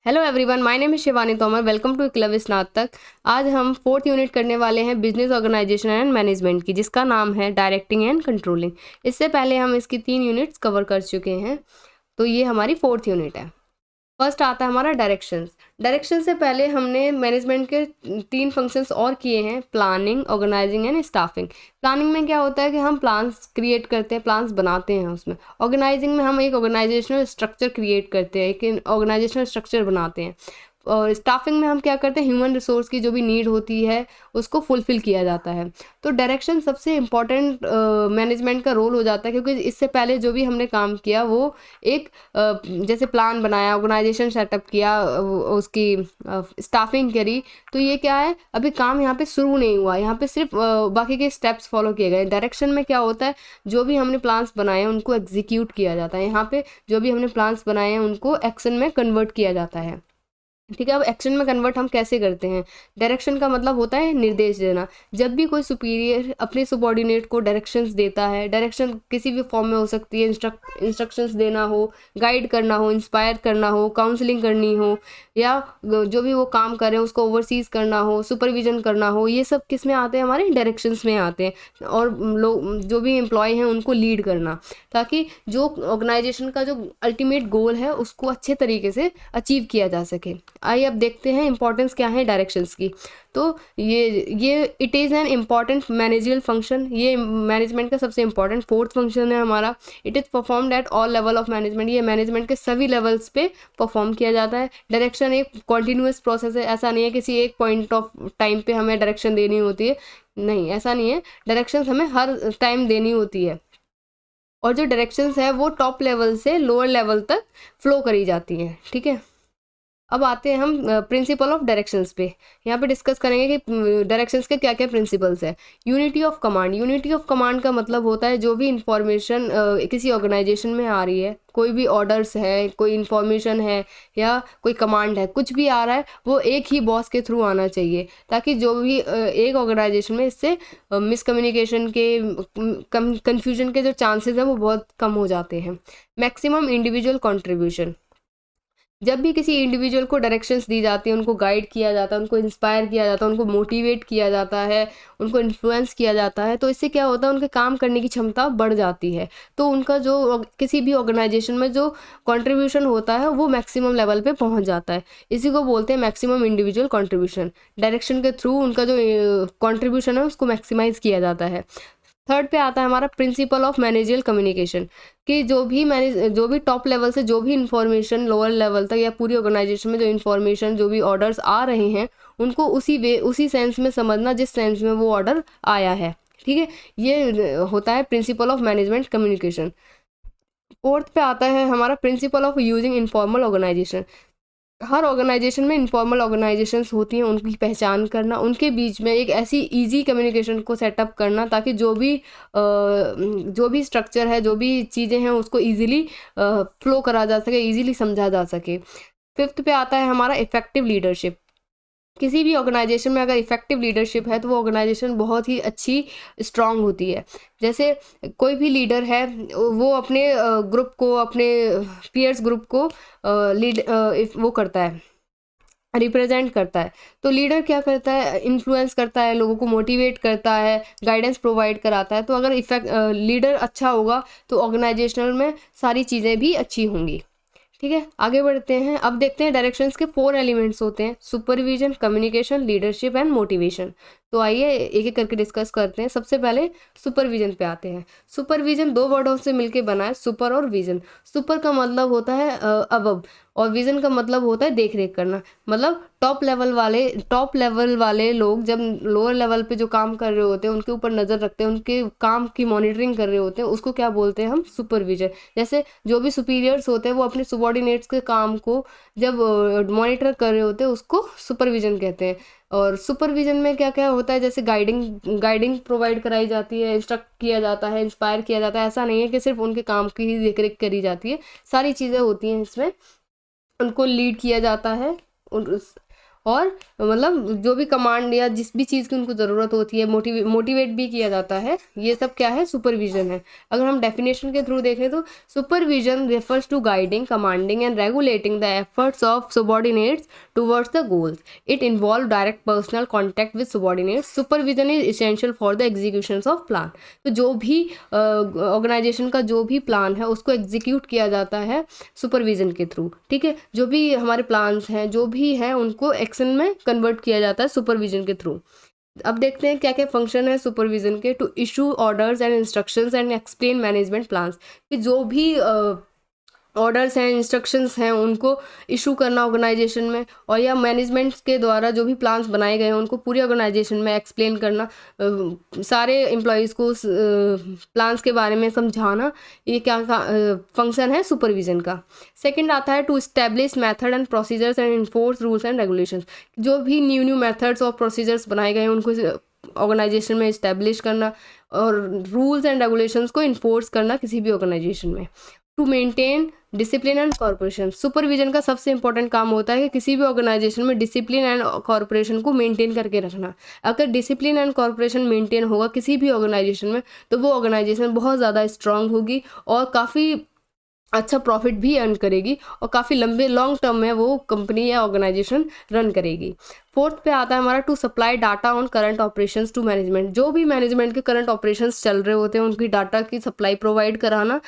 Hello everyone, my name is Shivani Tomar. Welcome to Eklavya स्नातक। आज हम 4th यूनिट करने वाले हैं बिजनेस ऑर्गेनाइजेशन एंड मैनेजमेंट की, जिसका नाम है डायरेक्टिंग एंड कंट्रोलिंग। इससे पहले हम इसकी 3 यूनिट्स कवर कर चुके हैं, तो ये हमारी 4th यूनिट है। फर्स्ट आता है हमारा डायरेक्शंस। डायरेक्शन से पहले हमने मैनेजमेंट के 3 फंक्शंस और किए हैं, planning, organising and staffing. Planning में क्या होता है कि हम प्लान्स क्रिएट करते हैं, प्लान्स बनाते हैं उसमें। ऑर्गेनाइजिंग में हम एक ऑर्गेनाइजेशनल स्ट्रक्चर क्रिएट करते हैं, एक ऑर्गेनाइजेशनल स्ट्रक्चर बनाते हैं। और स्टाफिंग में हम क्या करते हैं, ह्यूमन रिसोर्स की जो भी नीड होती है उसको फुलफिल किया जाता है। तो डायरेक्शन सबसे इम्पॉर्टेंट मैनेजमेंट का रोल हो जाता है, क्योंकि इससे पहले जो भी हमने काम किया वो एक जैसे प्लान बनाया, ऑर्गेनाइजेशन सेटअप किया, उसकी स्टाफिंग करी, तो ये क्या है, अभी काम यहाँ पे शुरू नहीं हुआ, यहाँ पे सिर्फ बाकी के स्टेप्स फॉलो किए गए। डायरेक्शन में क्या होता है, जो भी हमने प्लान्स बनाए हैं उनको एग्जीक्यूट किया जाता है। यहाँ पे जो भी हमने प्लान्स बनाए हैं उनको एक्शन में कन्वर्ट किया जाता है। ठीक है, अब एक्शन में कन्वर्ट हम कैसे करते हैं। डायरेक्शन का मतलब होता है निर्देश देना। जब भी कोई सुपीरियर अपने सबॉर्डिनेट को डायरेक्शंस देता है, डायरेक्शन किसी भी फॉर्म में हो सकती है, इंस्ट्रक्शंस देना हो, गाइड करना हो, इंस्पायर करना हो, काउंसलिंग करनी हो, या जो भी वो काम कर रहे हैं उसको ओवरसीज करना हो, सुपरविजन करना हो, ये सब किस में आते हैं, हमारे डायरेक्शंस में आते हैं। और लोग जो भी एम्प्लॉय हैं उनको लीड करना, ताकि जो ऑर्गेनाइजेशन का जो अल्टीमेट गोल है उसको अच्छे तरीके से अचीव किया जा सके। आइए अब देखते हैं इंपॉर्टेंस क्या है डायरेक्शंस की। तो ये it is an important managerial function. ये मैनेजमेंट का सबसे इंपॉर्टेंट 4th फंक्शन है हमारा। It is performed eight all level of management. ये मैनेजमेंट के सभी लेवल्स पे परफॉर्म किया जाता है। डायरेक्शन एक कॉन्टिन्यूस प्रोसेस है, ऐसा नहीं है किसी एक पॉइंट ऑफ टाइम पे हमें डायरेक्शन देनी होती है, नहीं ऐसा नहीं है। डायरेक्शन हमें हर टाइम देनी होती है, और जो डायरेक्शंस है वो टॉप लेवल से लोअर लेवल तक फ्लो करी जाती हैं। ठीक है, अब आते हैं हम प्रिंसिपल ऑफ डायरेक्शंस पे। यहाँ पे डिस्कस करेंगे कि डायरेक्शंस के क्या क्या प्रिंसिपल्स है। Unity of command. Unity of command का मतलब होता है जो भी इंफॉर्मेशन किसी ऑर्गेनाइजेशन में आ रही है, कोई भी ऑर्डर्स है, कोई इन्फॉर्मेशन है, या कोई कमांड है, कुछ भी आ रहा है, वो एक ही बॉस के थ्रू आना चाहिए, ताकि जो भी एक ऑर्गेनाइजेशन में इससे मिसकम्युनिकेशन के, कन्फ्यूजन के जो चांसेस हैं वो बहुत कम हो जाते हैं। Maximum individual contribution. जब भी किसी इंडिविजुअल को डायरेक्शंस दी जाती है, उनको गाइड किया जाता है, उनको इंस्पायर किया जाता है, उनको मोटिवेट किया जाता है, उनको इन्फ्लुएंस किया जाता है, तो इससे क्या होता है, उनके काम करने की क्षमता बढ़ जाती है। तो उनका जो किसी भी ऑर्गेनाइजेशन में जो कंट्रीब्यूशन होता है वो मैक्सिमम लेवल पे पहुंच जाता है। इसी को बोलते हैं मैक्सिमम इंडिविजुअल कंट्रीब्यूशन। डायरेक्शन के थ्रू उनका जो कंट्रीब्यूशन है उसको मैक्सिमाइज किया जाता है। थर्ड पे आता है हमारा प्रिंसिपल ऑफ मैनेजरियल कम्युनिकेशन, कि जो भी टॉप लेवल से जो भी इंफॉर्मेशन लोअर लेवल तक या पूरी ऑर्गेनाइजेशन में जो इंफॉर्मेशन, जो भी ऑर्डर्स आ रहे हैं, उनको उसी सेंस में समझना जिस सेंस में वो ऑर्डर आया है। ठीक है, ये होता है principle of management communication. Fourth पे आता है हमारा principle of using informal organisation. हर ऑर्गेनाइजेशन में इनफॉर्मल ऑर्गेनाइजेशंस होती हैं, उनकी पहचान करना, उनके बीच में एक ऐसी इजी कम्युनिकेशन को सेटअप करना, ताकि जो भी स्ट्रक्चर है, जो भी चीज़ें हैं, उसको इजीली फ्लो करा जा सके, इजीली समझा जा सके। फिफ्थ पे आता है हमारा इफेक्टिव लीडरशिप। किसी भी ऑर्गेनाइजेशन में अगर इफेक्टिव लीडरशिप है तो वो ऑर्गेनाइजेशन बहुत ही अच्छी स्ट्रांग होती है। जैसे कोई भी लीडर है, वो अपने ग्रुप को, अपने पीयर्स ग्रुप को लीड वो करता है, रिप्रेजेंट करता है। तो लीडर क्या करता है, इन्फ्लुएंस करता है, लोगों को मोटिवेट करता है, गाइडेंस प्रोवाइड कराता है। तो अगर लीडर अच्छा होगा तो ऑर्गेनाइजेशनल में सारी चीज़ें भी अच्छी होंगी। ठीक है, आगे बढ़ते हैं। अब देखते हैं डायरेक्शंस के 4 एलिमेंट्स होते हैं, supervision, communication, leadership and motivation. तो आइए एक एक करके डिस्कस करते हैं। सबसे पहले सुपरविजन पे आते हैं। सुपरविजन 2 वर्डों से मिलके बना है, सुपर और विजन। सुपर का मतलब होता है अबव, और विजन का मतलब होता है देख रेख करना। मतलब टॉप लेवल वाले लोग जब लोअर लेवल पे जो काम कर रहे होते हैं उनके ऊपर नज़र रखते हैं, उनके काम की मॉनिटरिंग कर रहे होते हैं, उसको क्या बोलते हैं हम, सुपरविजन। जैसे जो भी सुपीरियर्स होते हैं वो अपने सबॉर्डिनेट्स के काम को जब मॉनिटर कर रहे होते हैं उसको सुपरविजन कहते हैं। और सुपरविजन में क्या क्या होता है, जैसे गाइडिंग प्रोवाइड कराई जाती है, इंस्ट्रक्ट किया जाता है, इंस्पायर किया जाता है। ऐसा नहीं है कि सिर्फ उनके काम की ही देखरेख करी जाती है, सारी चीज़ें होती हैं इसमें। उनको लीड किया जाता है, और मतलब जो भी कमांड या जिस भी चीज़ की उनको ज़रूरत होती है मोटिवेट भी किया जाता है। ये सब क्या है, सुपरविजन है। अगर हम डेफिनेशन के थ्रू देखें तो supervision refers to guiding, commanding and regulating the efforts of subordinates towards the goals. It involve direct personal contact with subordinates. Supervision is essential for the execution of plan. तो जो भी organisation का जो भी plan है उसको execute किया जाता है सुपरविजन के थ्रू। ठीक है, जो भी हमारे प्लान्स हैं जो भी हैं उनको एक्शन में कन्वर्ट किया जाता है सुपरविजन के थ्रू। अब देखते हैं क्या क्या फंक्शन है सुपरविजन के। To issue orders and instructions and explain management plans, कि जो भी ऑर्डर्स हैं, इंस्ट्रक्शंस हैं, उनको इशू करना ऑर्गेनाइजेशन में, और या मैनेजमेंट के द्वारा जो भी प्लान्स बनाए गए हैं उनको पूरी ऑर्गेनाइजेशन में एक्सप्लेन करना, सारे एम्प्लॉयज़ को प्लान्स के बारे में समझाना। ये क्या फंक्शन है सुपरविजन का। सेकंड आता है to establish method and procedures and enforce rules and regulations. जो भी न्यू मेथड्स और प्रोसीजर्स बनाए गए हैं उनको ऑर्गेनाइजेशन में इस्टेब्लिश करना और रूल्स एंड रेगुलेशंस को इन्फोर्स करना किसी भी ऑर्गेनाइजेशन में। To maintain discipline and corporation, supervision का सबसे इंपॉर्टेंट काम होता है कि किसी भी ऑर्गेनाइजेशन में डिसिप्लिन एंड कॉर्पोरेशन को मेंटेन करके रखना। अगर डिसिप्लिन एंड कॉर्पोरेशन मेंटेन होगा किसी भी ऑर्गेनाइजेशन में तो वो ऑर्गेनाइजेशन बहुत ज़्यादा स्ट्रांग होगी और काफ़ी अच्छा प्रॉफिट भी अर्न करेगी और काफ़ी लॉन्ग टर्म में वो कंपनी या ऑर्गेनाइजेशन रन करेगी। फोर्थ पे आता है हमारा to supply data on current operations to management. जो भी मैनेजमेंट के करंट ऑपरेशंस चल रहे होते हैं उनकी डाटा की सप्लाई प्रोवाइड कराना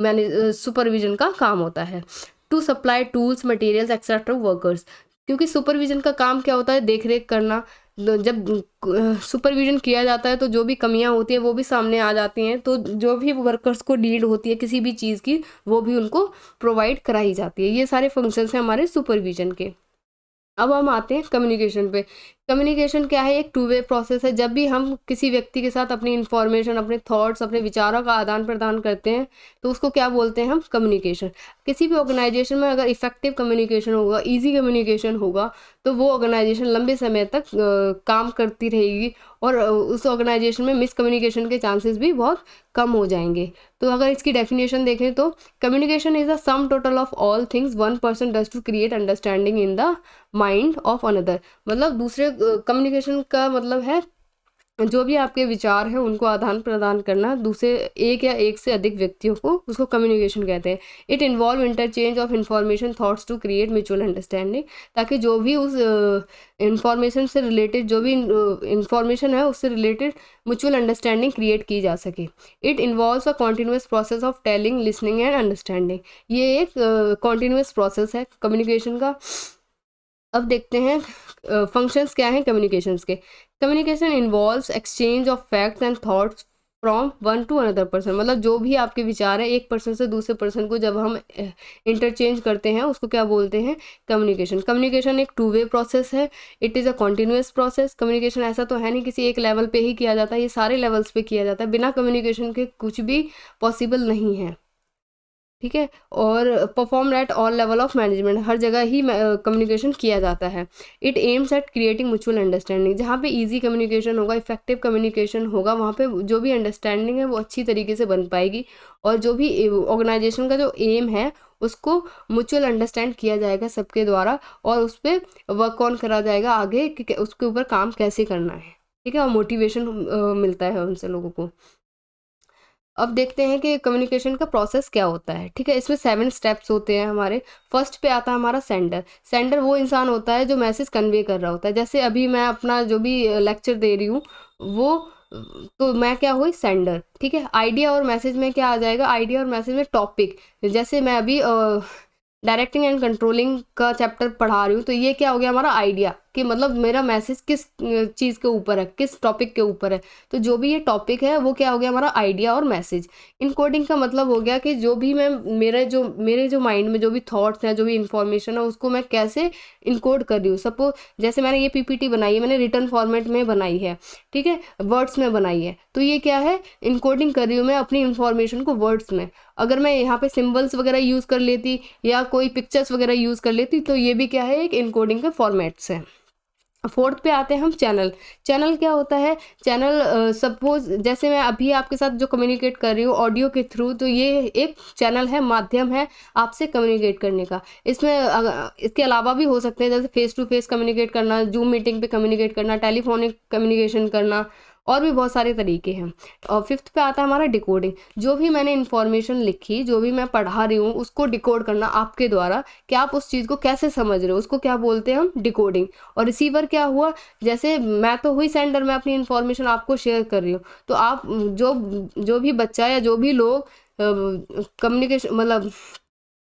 सुपरविजन का काम होता है। To supply tools, materials etcetera workers, क्योंकि सुपरविजन का काम क्या होता है, देख रेख करना। जब सुपरविजन किया जाता है तो जो भी कमियां होती हैं वो भी सामने आ जाती हैं, तो जो भी वर्कर्स को नीड होती है किसी भी चीज़ की वो भी उनको प्रोवाइड कराई जाती है। ये सारे फंक्शंस हैं हमारे सुपरविजन के। अब हम आते हैं कम्युनिकेशन पे। कम्युनिकेशन क्या है, एक टू वे प्रोसेस है। जब भी हम किसी व्यक्ति के साथ अपनी इन्फॉर्मेशन, अपने थॉट्स, अपने विचारों का आदान प्रदान करते हैं तो उसको क्या बोलते हैं हम, कम्युनिकेशन। किसी भी ऑर्गेनाइजेशन में अगर इफेक्टिव कम्युनिकेशन होगा, इजी कम्युनिकेशन होगा तो वो ऑर्गेनाइजेशन लंबे समय तक काम करती रहेगी और उस ऑर्गेनाइजेशन में मिसकम्युनिकेशन के चांसेस भी बहुत कम हो जाएंगे। तो अगर इसकी डेफिनेशन देखें तो communication is the sum total of all things one person does to create understanding in the mind of another. मतलब दूसरे कम्युनिकेशन का मतलब है जो भी आपके विचार हैं उनको आदान प्रदान करना दूसरे एक या एक से अधिक व्यक्तियों को, उसको कम्युनिकेशन कहते हैं। It involve interchange of information thoughts to create mutual understanding, ताकि जो भी उस इंफॉर्मेशन से रिलेटेड, जो भी इंफॉर्मेशन है उससे रिलेटेड म्यूचुअल अंडरस्टैंडिंग क्रिएट की जा सके। It involves a continuous process of telling, listening and understanding. ये एक कॉन्टिन्यूस प्रोसेस है कम्युनिकेशन का। अब देखते हैं फंक्शंस क्या हैं कम्युनिकेशंस के। Communication involves exchange of facts and thoughts from one two another person. मतलब जो भी आपके विचार है एक पर्सन से दूसरे पर्सन को जब हम इंटरचेंज करते हैं उसको क्या बोलते हैं, कम्युनिकेशन। कम्युनिकेशन एक टू वे प्रोसेस है। It is a continuous process. Communication ऐसा तो है नहीं किसी एक लेवल पे ही किया जाता है, ये सारे लेवल्स पे किया जाता है। बिना कम्युनिकेशन के कुछ भी पॉसिबल नहीं है, ठीक है। और perform at all level of management, हर जगह ही कम्युनिकेशन किया जाता है। It aims at creating mutual understanding. जहाँ पे इजी कम्युनिकेशन होगा, इफेक्टिव कम्युनिकेशन होगा, वहाँ पे जो भी अंडरस्टैंडिंग है वो अच्छी तरीके से बन पाएगी और जो भी ऑर्गेनाइजेशन का जो एम है उसको म्यूचुअल अंडरस्टैंड किया जाएगा सबके द्वारा और उस पर वर्क ऑन करा जाएगा आगे कि उसके ऊपर काम कैसे करना है, ठीक है। और मोटिवेशन मिलता है उनसे लोगों को। अब देखते हैं कि कम्युनिकेशन का प्रोसेस क्या होता है, ठीक है। इसमें 7 स्टेप्स होते हैं हमारे। फर्स्ट पे आता है हमारा सेंडर। सेंडर वो इंसान होता है जो मैसेज कन्वे कर रहा होता है। जैसे अभी मैं अपना जो भी लेक्चर दे रही हूँ वो, तो मैं क्या हुई, सेंडर, ठीक है। आइडिया और मैसेज में क्या आ जाएगा, आइडिया और मैसेज में टॉपिक। जैसे मैं अभी डायरेक्टिंग एंड कंट्रोलिंग का चैप्टर पढ़ा रही हूँ तो ये क्या हो गया हमारा आइडिया, कि मतलब मेरा मैसेज किस चीज़ के ऊपर है, किस टॉपिक के ऊपर है। तो जो भी ये टॉपिक है वो क्या हो गया हमारा आइडिया और मैसेज। इनकोडिंग का मतलब हो गया कि जो भी मैं मेरे जो माइंड में जो भी थॉट्स हैं, जो भी इंफॉर्मेशन है उसको मैं कैसे इनकोड कर रही हूँ। सपोज जैसे मैंने ये पीपीटी बनाई है, मैंने रिटर्न फॉर्मेट में बनाई है, ठीक है, वर्ड्स में बनाई है, तो ये क्या है, इनकोडिंग कर रही हूँ मैं अपनी इन्फॉर्मेशन को वर्ड्स में। अगर मैं यहाँ पे सिम्बल्स वगैरह यूज़ कर लेती या कोई पिक्चर्स वगैरह यूज़ कर लेती तो ये भी क्या है, एक इनकोडिंग के फॉर्मेट्स हैं। फोर्थ पे आते हैं हम चैनल। चैनल क्या होता है? चैनल सपोज जैसे मैं अभी आपके साथ जो कम्युनिकेट कर रही हूँ ऑडियो के थ्रू, तो ये एक चैनल है, माध्यम है आपसे कम्युनिकेट करने का। इसमें इसके अलावा भी हो सकते हैं, जैसे फेस टू फेस कम्युनिकेट करना, जूम मीटिंग पे कम्युनिकेट करना, टेलीफोनिक कम्युनिकेशन करना, और भी बहुत सारे तरीके हैं। और फिफ्थ पे आता है हमारा डिकोडिंग। जो भी मैंने इन्फॉर्मेशन लिखी, जो भी मैं पढ़ा रही हूँ, उसको डिकोड करना आपके द्वारा, कि आप उस चीज़ को कैसे समझ रहे हो, उसको क्या बोलते हैं हम, डिकोडिंग। और रिसीवर क्या हुआ? जैसे मैं तो हुई सेंडर, मैं अपनी इन्फॉर्मेशन आपको शेयर कर रही हूँ, तो आप जो भी बच्चा या जो भी लोग कम्युनिकेशन मतलब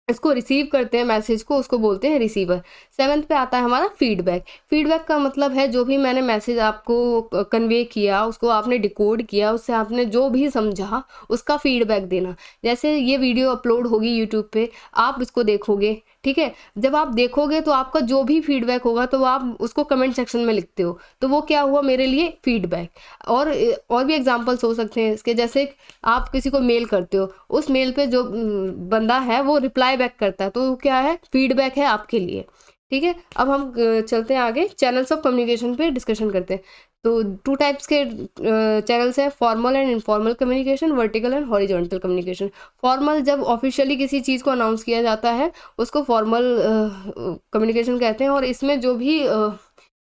इसको रिसीव करते हैं मैसेज को, उसको बोलते हैं रिसीवर। सेवन्थ पे आता है हमारा फीडबैक। फीडबैक का मतलब है जो भी मैंने मैसेज आपको कन्वे किया, उसको आपने डिकोड किया, उससे आपने जो भी समझा उसका फीडबैक देना। जैसे ये वीडियो अपलोड होगी यूट्यूब पे, आप इसको देखोगे, ठीक है? जब आप देखोगे तो आपका जो भी फीडबैक होगा तो आप उसको कमेंट सेक्शन में लिखते हो, तो वो क्या हुआ मेरे लिए? फीडबैक। और भी एग्जांपल्स हो सकते हैं इसके, जैसे आप किसी को मेल करते हो, उस मेल पे जो बंदा है वो रिप्लाई बैक करता है, तो क्या है? फीडबैक है आपके लिए। ठीक है, अब हम चलते हैं आगे, चैनल्स ऑफ कम्युनिकेशन पे डिस्कशन करते हैं। तो टू टाइप्स के चैनल्स हैं, formal and informal communication, vertical and horizontal communication. Formal, जब ऑफिशियली किसी चीज़ को अनाउंस किया जाता है उसको फॉर्मल कम्युनिकेशन कहते हैं, और इसमें जो भी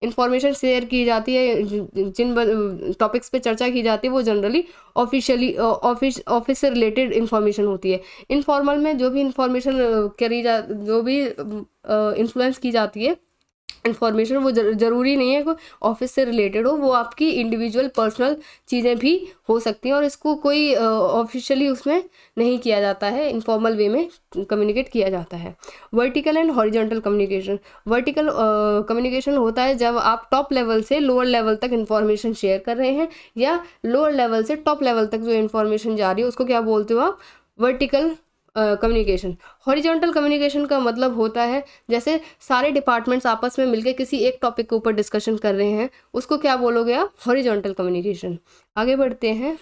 इंफॉर्मेशन शेयर की जाती है, जिन टॉपिक्स पे चर्चा की जाती है, वो जनरली ऑफिशियली ऑफिस से रिलेटेड इंफॉर्मेशन होती है। इनफॉर्मल में जो भी इंफॉर्मेशन जो भी इन्फ्लुएंस की जाती है इन्फॉर्मेशन, वो ज़रूरी नहीं है कि ऑफिस से रिलेटेड हो, वो आपकी इंडिविजुअल पर्सनल चीज़ें भी हो सकती हैं, और इसको कोई ऑफिशियली उसमें नहीं किया जाता है, इनफॉर्मल वे में कम्युनिकेट किया जाता है। Vertical and horizontal communication. Vertical communication होता है जब आप टॉप लेवल से लोअर लेवल तक इन्फॉर्मेशन शेयर कर रहे हैं, या लोअर लेवल से टॉप लेवल तक जो इन्फॉर्मेशन जा रही है उसको क्या बोलते हो आप? Vertical communication. हॉरिजॉन्टल कम्युनिकेशन का मतलब होता है जैसे सारे डिपार्टमेंट्स आपस में मिलकर किसी एक टॉपिक के ऊपर डिस्कशन कर रहे हैं, उसको क्या बोलोगे आप? Horizontal communication. आगे बढ़ते हैं,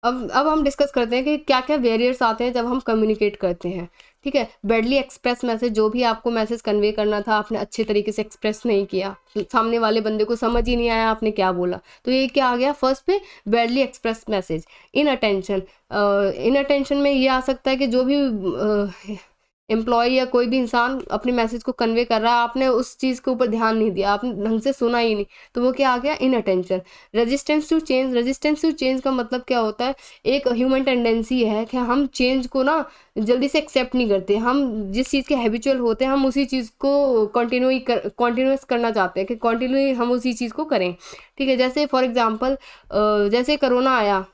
अब हम डिस्कस करते हैं कि क्या क्या बैरियर्स आते हैं जब हम कम्युनिकेट करते हैं। ठीक है, बैडली एक्सप्रेस मैसेज, जो भी आपको मैसेज कन्वे करना था आपने अच्छे तरीके से एक्सप्रेस नहीं किया, सामने वाले बंदे को समझ ही नहीं आया आपने क्या बोला, तो ये क्या आ गया फर्स्ट पे? Badly express message. Inattention में ये आ सकता है कि जो भी एम्प्लॉय या कोई भी इंसान अपने मैसेज को कन्वे कर रहा है, आपने उस चीज़ के ऊपर ध्यान नहीं दिया, आपने ढंग से सुना ही नहीं, तो वो क्या आ गया? Inattention. Resistance to change. Resistance to change का मतलब क्या होता है? एक ह्यूमन टेंडेंसी है कि हम चेंज को ना जल्दी से एक्सेप्ट नहीं करते, हम जिस चीज़ के हैबिचुअल होते हैं हम उसी चीज़ को कॉन्टिन्यूस करना चाहते हैं, कि कॉन्टिन्यू हम उसी चीज़ को करें। ठीक है, जैसे फॉर एग्जाम्पल जैसे कोरोना आया,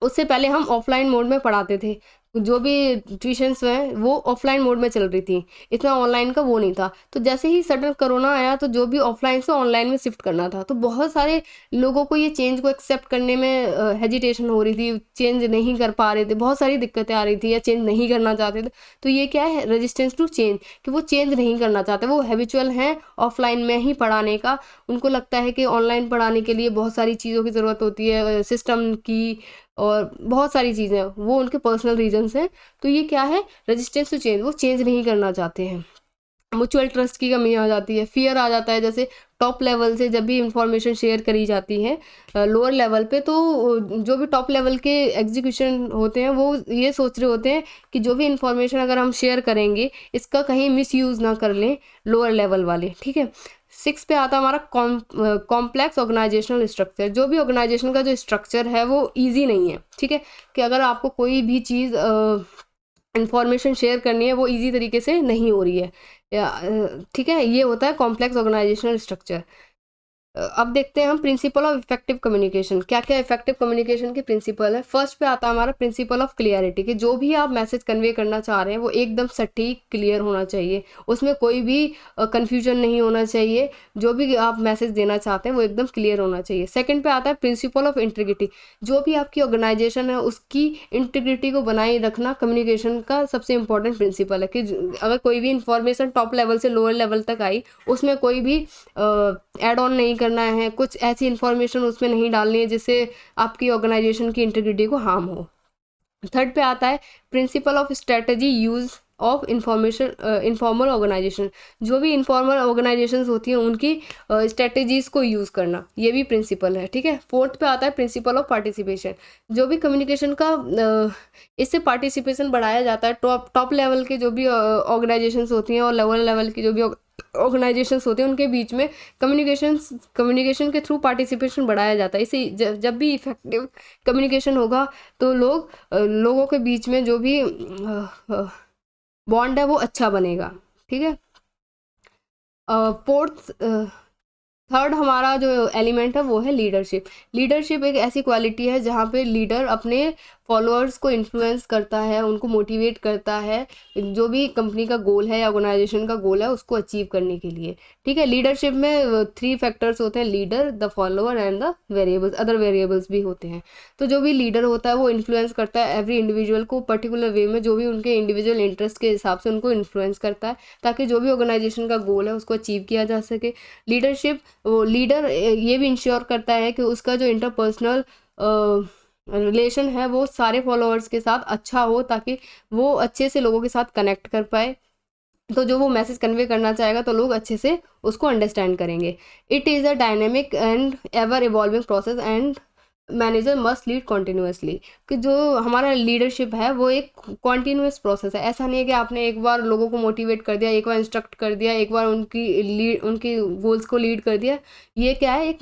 उससे पहले हम ऑफलाइन मोड में पढ़ाते थे, जो भी ट्यूशन्स हैं वो ऑफलाइन मोड में चल रही थी, इतना ऑनलाइन का वो नहीं था। तो जैसे ही सडन कोरोना आया तो जो भी ऑफलाइन से ऑनलाइन में शिफ्ट करना था, तो बहुत सारे लोगों को ये चेंज को एक्सेप्ट करने में हेजिटेशन हो रही थी, चेंज नहीं कर पा रहे थे, बहुत सारी दिक्कतें आ रही थी, या चेंज नहीं करना चाहते थे। तो ये क्या है? रेजिस्टेंस टू चेंज, कि वो चेंज नहीं करना चाहते, वो हैबिचुअल हैं ऑफलाइन में ही पढ़ाने का। उनको लगता है कि ऑनलाइन पढ़ाने के लिए बहुत सारी चीज़ों की ज़रूरत होती है, सिस्टम की और बहुत सारी चीज़ें, वो उनके पर्सनल रीजंस हैं। तो ये क्या है? रेजिस्टेंस टू चेंज, वो चेंज नहीं करना चाहते हैं। म्यूचुअल ट्रस्ट की कमी आ जाती है, फियर आ जाता है, जैसे टॉप लेवल से जब भी इंफॉर्मेशन शेयर करी जाती है लोअर लेवल पे, तो जो भी टॉप लेवल के एग्जीक्यूशन होते हैं वो ये सोच रहे होते हैं कि जो भी इंफॉर्मेशन अगर हम शेयर करेंगे इसका कहीं मिस यूज़ ना कर लें लोअर लेवल वाले। ठीक है, 6 पे आता है हमारा कॉम्प्लेक्स ऑर्गेनाइजेशनल स्ट्रक्चर। जो भी ऑर्गेनाइजेशन का जो स्ट्रक्चर है वो ईजी नहीं है। ठीक है, कि अगर आपको कोई भी चीज़ इंफॉर्मेशन शेयर करनी है वो इजी तरीके से नहीं हो रही है, ठीक है, ये होता है कॉम्प्लेक्स ऑर्गेनाइजेशनल स्ट्रक्चर। अब देखते हैं हम प्रिंसिपल ऑफ इफेक्टिव कम्युनिकेशन। क्या क्या इफेक्टिव कम्युनिकेशन के प्रिंसिपल है? फर्स्ट पे आता है हमारा प्रिंसिपल ऑफ क्लियरिटी, कि जो भी आप मैसेज कन्वे करना चाह रहे हैं वो एकदम सटीक क्लियर होना चाहिए, उसमें कोई भी कंफ्यूजन नहीं होना चाहिए, जो भी आप मैसेज देना चाहते हैं वो एकदम क्लियर होना चाहिए। सेकंड पे आता है प्रिंसिपल ऑफ इंटीग्रिटी, जो भी आपकी ऑर्गेनाइजेशन है उसकी इंटीग्रिटी को बनाए रखना कम्युनिकेशन का सबसे इंपॉर्टेंट प्रिंसिपल है, कि अगर कोई भी इंफॉर्मेशन टॉप लेवल से लोअर लेवल तक आई, उसमें कोई भी एड ऑन नहीं करना है, कुछ ऐसी इन्फॉर्मेशन उसमें नहीं डालनी है जिससे आपकी ऑर्गेनाइजेशन की इंटीग्रिटी को हार्म हो। थर्ड पे आता है principle of strategy use of informal organisation, जो भी इन्फॉर्मल ऑर्गेनाइजेशंस होती हैं उनकी स्ट्रेटजीज़ को यूज़ करना, ये भी प्रिंसिपल है। ठीक है, फोर्थ पे आता है प्रिंसिपल ऑफ पार्टिसिपेशन। जो भी कम्युनिकेशन का इससे पार्टिसिपेशन बढ़ाया जाता है। टॉप लेवल के जो भी ऑर्गेनाइजेशंस होती हैं और लोअर लेवल की जो भी ऑर्गेनाइजेशंस होते हैं उनके बीच में कम्युनिकेशन के थ्रू पार्टिसिपेशन बढ़ाया जाता है। इसे जब भी इफेक्टिव कम्युनिकेशन होगा तो लोगों के बीच में जो भी बॉन्ड है वो अच्छा बनेगा। ठीक है, फोर्थ थर्ड हमारा जो एलिमेंट है वो है लीडरशिप। लीडरशिप एक ऐसी क्वालिटी है जहाँ पे लीडर अपने फॉलोअर्स को इन्फ्लुएंस करता है, उनको मोटिवेट करता है जो भी कंपनी का गोल है या ऑर्गेनाइजेशन का गोल है उसको अचीव करने के लिए। ठीक है, लीडरशिप में 3 फैक्टर्स होते हैं, leader, the follower and the variables, other variables भी होते हैं। तो जो भी लीडर होता है वो इन्फ्लुएंस करता है एवरी इंडिविजुअल को पर्टिकुलर वे में, जो भी उनके इंडिविजुअल इंटरेस्ट के हिसाब से उनको इन्फ्लुएंस करता है ताकि जो भी ऑर्गेनाइजेशन का गोल है उसको अचीव किया जा सके। लीडरशिप, वो लीडर ये भी इंश्योर करता है कि उसका जो इंटरपर्सनल रिलेशन है वो सारे फॉलोअर्स के साथ अच्छा हो ताकि वो अच्छे से लोगों के साथ कनेक्ट कर पाए। तो जो वो मैसेज कन्वे करना चाहेगा तो लोग अच्छे से उसको अंडरस्टैंड करेंगे। It is a dynamic and ever evolving process and manager must lead continuously. कि जो हमारा लीडरशिप है वो एक कॉन्टिन्यूस प्रोसेस है। ऐसा नहीं है कि आपने एक बार लोगों को मोटिवेट कर दिया, एक बार इंस्ट्रक्ट कर दिया, एक बार उनकी गोल्स को लीड कर दिया। ये क्या है, एक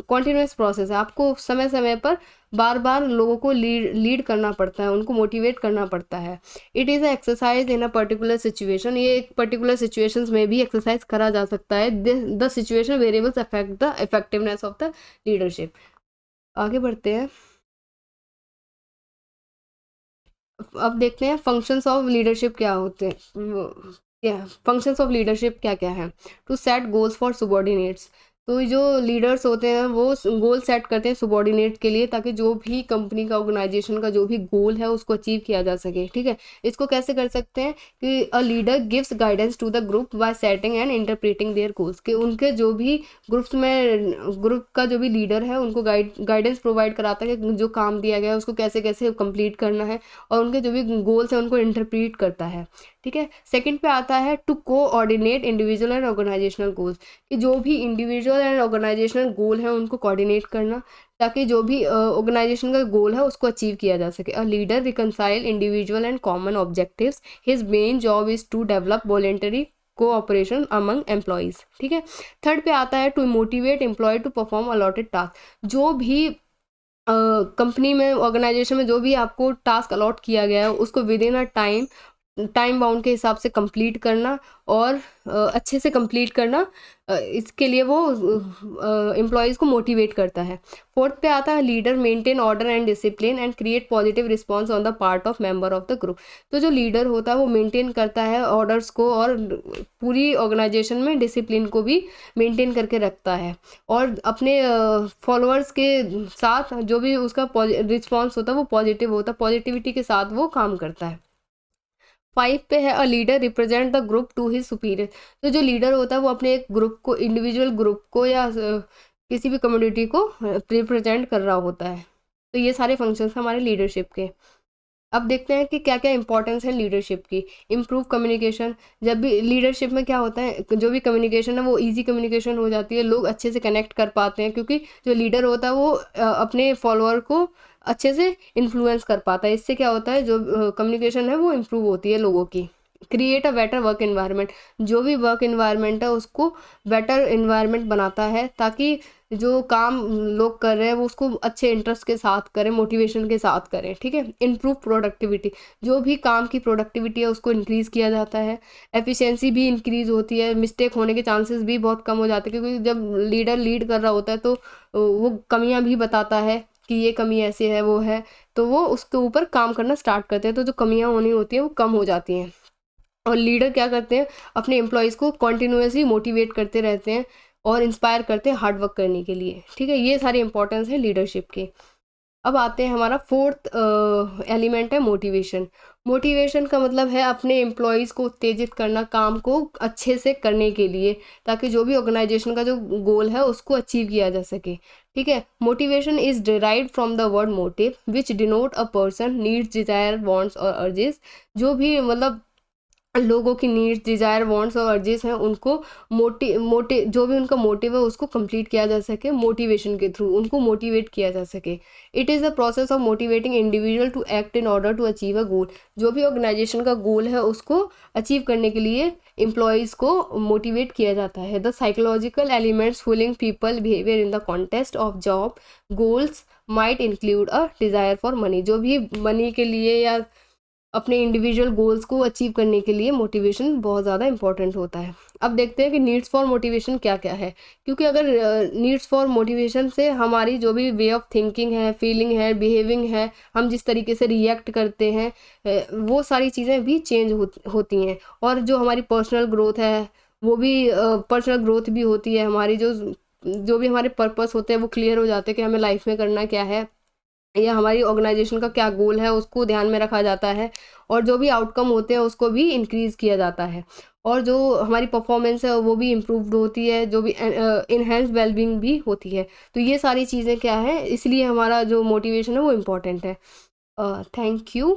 कॉन्टिन्यूस प्रोसेस है। आपको समय समय पर बार बार लोगों को लीड करना पड़ता है, उनको मोटिवेट करना पड़ता है। It is a exercise in a particular situation. ये एक पर्टिकुलर सिचुएशंस में भी एक्सरसाइज करा जा सकता है। The situation variables affect the effectiveness of the leadership. आगे बढ़ते हैं, अब देखते हैं फंक्शंस ऑफ लीडरशिप क्या होते हैं। फंक्शंस ऑफ लीडरशिप क्या क्या है। To set goals for subordinates. तो जो लीडर्स होते हैं वो गोल सेट करते हैं सुबॉर्डिनेट के लिए ताकि जो भी कंपनी का ऑर्गेनाइजेशन का जो भी गोल है उसको अचीव किया जा सके। ठीक है, इसको कैसे कर सकते हैं कि a leader gives guidance to the group by setting and interpreting their goals. कि उनके जो भी ग्रुप का जो भी लीडर है उनको गाइडेंस प्रोवाइड कराता है कि जो काम दिया गया है उसको कैसे कैसे कंप्लीट करना है, और उनके जो भी गोल्स हैं उनको इंटरप्रीट करता है। ठीक है, सेकंड पे आता है to coordinate individual and organisational goals. कि जो भी इंडिविजुअल एंड ऑर्गेनाइजेशनल गोल है उनको कोऑर्डिनेट करना ताकि जो भी ऑर्गेनाइजेशन का गोल है उसको अचीव किया जा सके। A leader reconcile individual and common objectives. His main job is to develop voluntary cooperation among employees. ठीक है, थर्ड पे आता है to motivate employ to perform allotted task. जो भी कंपनी में, ऑर्गेनाइजेशन में जो भी आपको टास्क अलॉट किया गया है उसको with in a time bound के हिसाब से कंप्लीट करना और अच्छे से कंप्लीट करना। इसके लिए वो एम्प्लॉयज़ को मोटिवेट करता है। फोर्थ पे आता है leader maintain order and discipline and create positive response on the part of member of the group. तो जो लीडर होता है वो मेंटेन करता है ऑर्डर्स को और पूरी ऑर्गेनाइजेशन में डिसिप्लिन को भी मेंटेन करके रखता है, और अपने फॉलोअर्स के साथ जो भी उसका रिस्पॉन्स होता है वो पॉजिटिव होता है, पॉजिटिविटी के साथ वो काम करता है। 5 पे है a leader represent the group to his superior. तो जो लीडर होता है वो अपने एक ग्रुप को, इंडिविजुअल ग्रुप को या किसी भी कम्युनिटी को रिप्रेजेंट कर रहा होता है। तो ये सारे फंक्शंस हमारे लीडरशिप के। अब देखते हैं कि क्या क्या इंपॉर्टेंस है लीडरशिप की। Improve communication. जब भी लीडरशिप में क्या होता है, जो भी कम्युनिकेशन है वो इजी कम्युनिकेशन हो जाती है, लोग अच्छे से कनेक्ट कर पाते हैं क्योंकि जो लीडर होता है वो अपने फॉलोअर को अच्छे से इन्फ्लुएंस कर पाता है। इससे क्या होता है, जो कम्युनिकेशन है वो इम्प्रूव होती है लोगों की। Create a better work environment. जो भी वर्क इन्वायरमेंट है उसको बेटर इन्वायरमेंट बनाता है ताकि जो काम लोग कर रहे हैं वो उसको अच्छे इंटरेस्ट के साथ करें, मोटिवेशन के साथ करें। ठीक है, इम्प्रूव प्रोडक्टिविटी। जो भी काम की प्रोडक्टिविटी है उसको इंक्रीज़ किया जाता है, एफिशिएंसी भी इंक्रीज़ होती है, मिस्टेक होने के चांसेस भी बहुत कम हो जाते हैं क्योंकि जब लीडर लीड कर रहा होता है तो वो कमियां भी बताता है कि ये कमी ऐसे है वो है, तो वो उसके ऊपर काम करना स्टार्ट करते हैं, तो जो कमियां होनी होती हैं वो कम हो जाती हैं। और लीडर क्या करते हैं, अपने एम्प्लॉयज़ को कॉन्टिन्यूसली मोटिवेट करते रहते हैं और इंस्पायर करते हैं हार्ड वर्क करने के लिए। ठीक है, ये सारी इंपॉर्टेंस है लीडरशिप की। अब आते हैं, हमारा फोर्थ एलिमेंट है मोटिवेशन। मोटिवेशन का मतलब है अपने एम्प्लॉयज़ को उत्तेजित करना काम को अच्छे से करने के लिए ताकि जो भी ऑर्गेनाइजेशन का जो गोल है उसको अचीव किया जा सके। ठीक है, motivation is derived from the word motive which denote a person needs, desire, wants और अर्जेस। जो भी मतलब लोगों की नीड्स, डिज़ायर, वांट्स और अर्जेस हैं उनको जो भी उनका मोटिव है उसको कंप्लीट किया जा सके मोटिवेशन के थ्रू, उनको मोटिवेट किया जा सके। It is the process of motivating individual to act in order to achieve a goal. जो भी ऑर्गेनाइजेशन का गोल है उसको अचीव करने के लिए एम्प्लॉयज़ को मोटिवेट किया जाता है। The psychological elements fooling people behaviour in the contest of job goals might include a desire for money. जो भी मनी के लिए या अपने इंडिविजुअल गोल्स को अचीव करने के लिए मोटिवेशन बहुत ज़्यादा इंपॉर्टेंट होता है। अब देखते हैं कि नीड्स फॉर मोटिवेशन क्या क्या है, क्योंकि अगर नीड्स फॉर मोटिवेशन से हमारी जो भी वे ऑफ थिंकिंग है, फीलिंग है, बिहेविंग है, हम जिस तरीके से रिएक्ट करते हैं वो सारी चीज़ें भी चेंज होती हैं। और जो हमारी पर्सनल ग्रोथ है वो भी पर्सनल ग्रोथ भी होती है। हमारी जो भी हमारे पर्पस होते हैं वो क्लियर हो जाते हैं कि हमें लाइफ में करना क्या है या हमारी ऑर्गेनाइजेशन का क्या गोल है उसको ध्यान में रखा जाता है। और जो भी आउटकम होते हैं उसको भी इंक्रीज़ किया जाता है। और जो हमारी परफॉर्मेंस है वो भी इम्प्रूव्ड होती है, जो भी इनहेंस वेलबींग भी होती है। तो ये सारी चीज़ें क्या है, इसलिए हमारा जो मोटिवेशन है वो इम्पोर्टेंट है। Thank you.